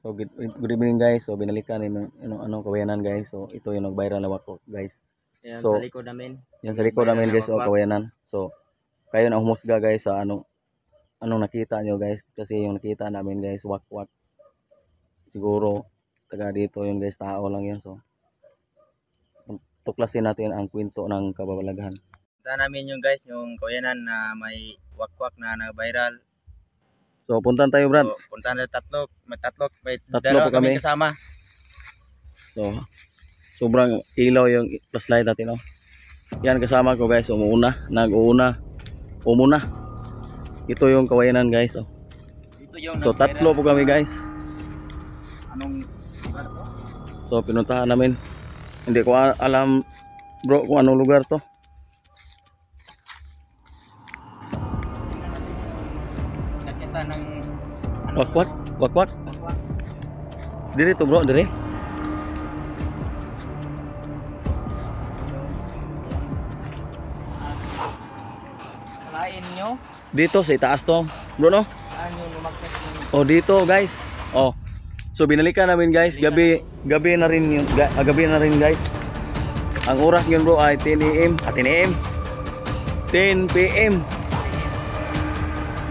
So good evening guys. So binalikan ni ano kawayanan guys. So ito yung nag-viral na wakwak guys. Yan So sa likod namin. yan sa likod namin guys, o kawayanan. So kayo na humusga guys sa anong nakita nyo guys, kasi yung nakita namin guys wakwak. Siguro taga dito yun guys, tao lang yan. So tuklasin natin ang kwento ng kababalaghan. Punta namin yung guys, yung kawayanan na may wakwak na nag-viral. So puntan tayo Brad. So, punta na tatlo, may Tatlo dalawa po kami. kasama. So sobrang ilaw yung flashlight natin, oh. Yan kasama ko guys, nag-uuna. Ito yung kawayanan guys, oh. Ito yung So tatlo po kami guys. Anong lugar to? So pinuntahan namin. Hindi ko alam bro kung anong lugar to. Nakita ng Wakwak. wakwak. Diri to bro, diri. Lain nyo? Dito sa itaas to, bro no? Saan yung lumagpas yung... Oh dito guys. Oh. So binalikan namin guys, gabi na rin yun, gabi na rin guys. Ang oras yun bro ay 10 AM, 10 PM.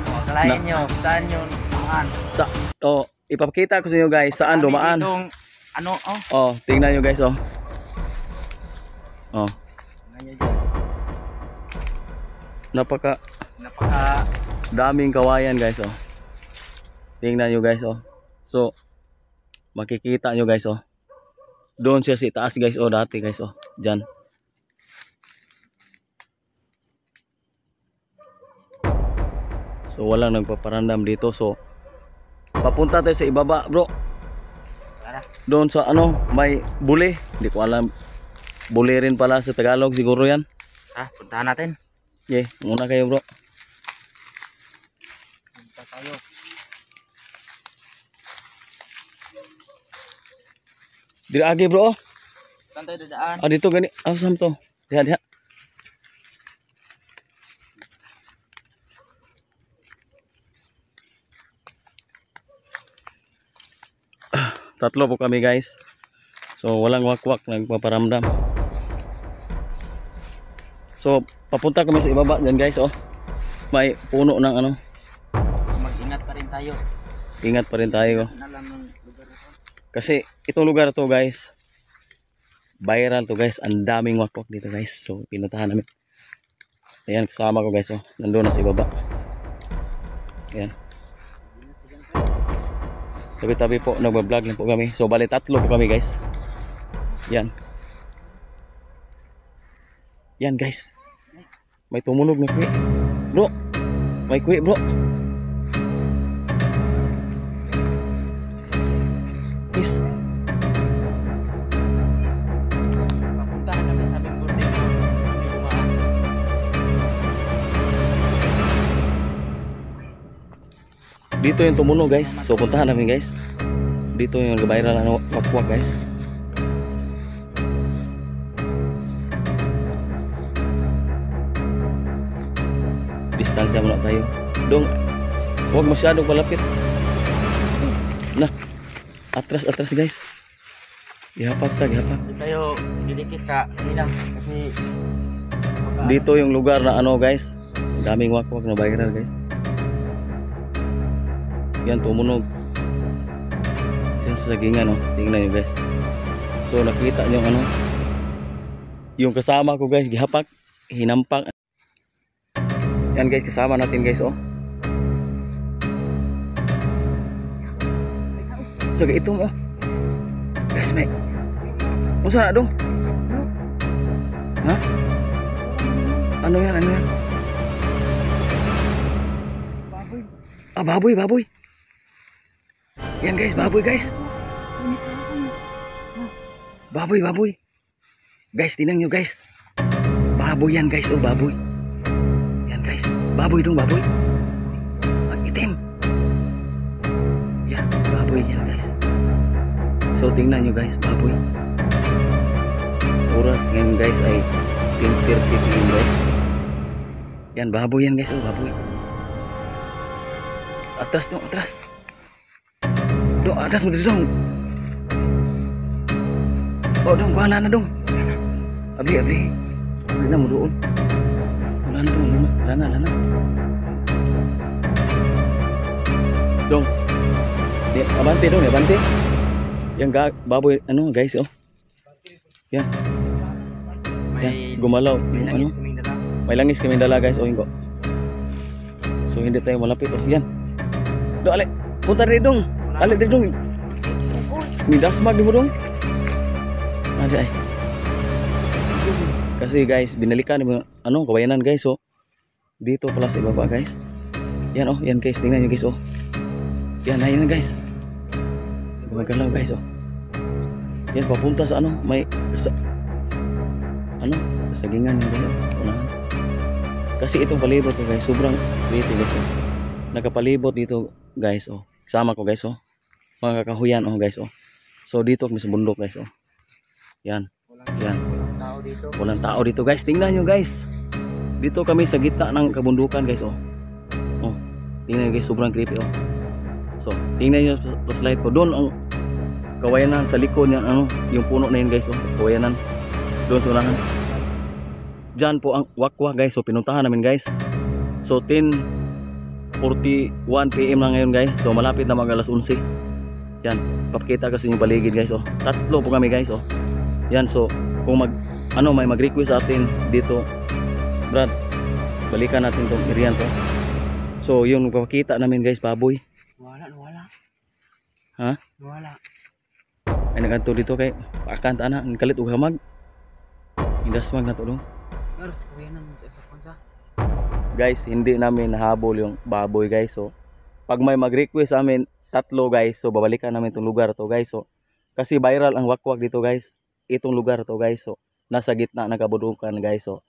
Oh, kalain nyo, saan yun dumaan? Ipapakita ko sa inyo guys saan dumaan. Itong, ano, oh. Oh, tingnan nyo guys, oh. Oh. Tingnan nyo dyan. Napaka Napaka daming kawayan guys, oh. Tingnan nyo guys, oh. So makikita nyo guys, oh. Doon siya sa itaas guys, oh, dati guys, oh. Diyan. So walang nagpaparandam dito. So papunta tayo sa ibaba, bro. Tara. Doon sa may buli. Hindi ko alam. Buli rin pala sa Tagalog siguro yan. Puntahan natin. Okay, muna kayo bro. Punta tayo. Diri agi bro, oh. Saan tayo dadaan? Dito gani. Saan to? Diha. Tatlo po kami guys. So walang wakwak nagpaparamdam. So papunta kami sa ibaba diyan guys, oh. May puno ng Mag-ingat pa rin tayo. Ingat pa rin tayo. Alam ng lugar ito. Kasi itong lugar to guys, viral to guys. Ang daming wakwak dito guys. So pinuntahan namin. Ayan kasama ko guys, oh. Nandoon na sa ibaba. Ayan. Tabi-tabi po, nagbablog lang po kami. So bali tatlo po kami guys. Yan. Yan guys. May tumunog na kuwi. Bro. May kuwi bro. Yes. Papunta na kami sa aming burdeng. Dito yung tumunog guys. So puntahan namin guys. Dito yung nag-viral na wakwak guys. Distansya muna tayo. Dong, huwag masyadong palapit. Nah, atras guys. Gihapak. Hindi tayo didikit ka kanina kasi Dito yung lugar na guys. Daming wakwak na viral guys. Yan tumunog. Yan sa sagingan, oh. Tingnan nyo guys. So nakita nyo yung kasama ko guys, gihapak, hinampak. Yan guys, kasama natin guys, oh. So ito mo, guys, may musa na dong. Ha? Ano yan? Baboy. Yan guys, baboy guys. Baboy. Guys, tingnan nyo guys. Baboy yan guys, oh baboy. Yan guys, baboy dong, baboy. Ang itim. Yan, baboy yan guys. So tingnan nyo guys, baboy. Oras ngayon guys ay 10:30 PM guys. Yan, baboy yan guys, oh baboy. Atras dong, atras. Do. Dong, atas mo dito dong. Oh dong, kuha na dong. Abli. Abli na mo doon. Wala na dong, lana. Dong. Di, abante dong, abante. Yang baboy, ano guys, oh. Yan. Yan, gumalaw. Yung ano. May langis kami dala guys, oh hingo. So hindi tayo malapit, oh. Yan. Do, ale. Punta rin dong. Ale rin dong. May dasmag di mo dong. Ada ay. Kasi guys, binalikan mo ano, kawayanan guys, oh. Dito pala sa ibaba guys. Yan oh, yan guys, tingnan niyo guys, oh. Yan, ayun guys. Gumagalaw guys, oh. Yan papunta sa ano, may kasagingan yung guys, unahan. Kasi itong palibot ko guys, sobrang creepy guys, oh. Nakapalibot dito guys, oh. Sama ko guys, oh. Mga kakahuyan, oh guys, oh. So dito kami sa bundok guys, oh. Yan. Yan. Walang tao dito guys. Tingnan nyo guys. Dito kami sa gitna ng kabundukan guys, oh. Oh. Tingnan nyo guys, sobrang creepy, oh. So, tingnan nyo sa slide ko. Doon ang kawayanan sa likod niya, ano, yung puno na yun guys, oh. Kawayanan. Doon sa unahan. Diyan po ang wakwak guys. So, pinuntahan namin guys. So, 10:41 PM na ngayon guys. So, malapit na mag alas 11. Yan. Papakita kasi yung paligid guys, oh. Tatlo po kami guys, oh. Yan, so kung may mag-request sa atin dito, Brad, balikan natin tong area to. So yung papakita namin guys, baboy. Wala. Ha? Wala. Ay nagadto dito kay pakan ta na kalit og hamag. Indasmag na to dong. Guys, hindi namin nahabol yung baboy guys. So pag may mag-request sa amin tatlo guys, so babalikan namin tong lugar to guys. So kasi viral ang wakwak dito guys. Itong lugar to guys, so nasa gitna ng kabundukan guys. So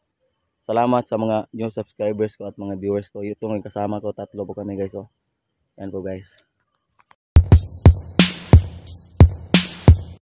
salamat sa mga new subscribers ko at mga viewers ko. Itong kasama ko, tatlo po kami guys, so yan po guys.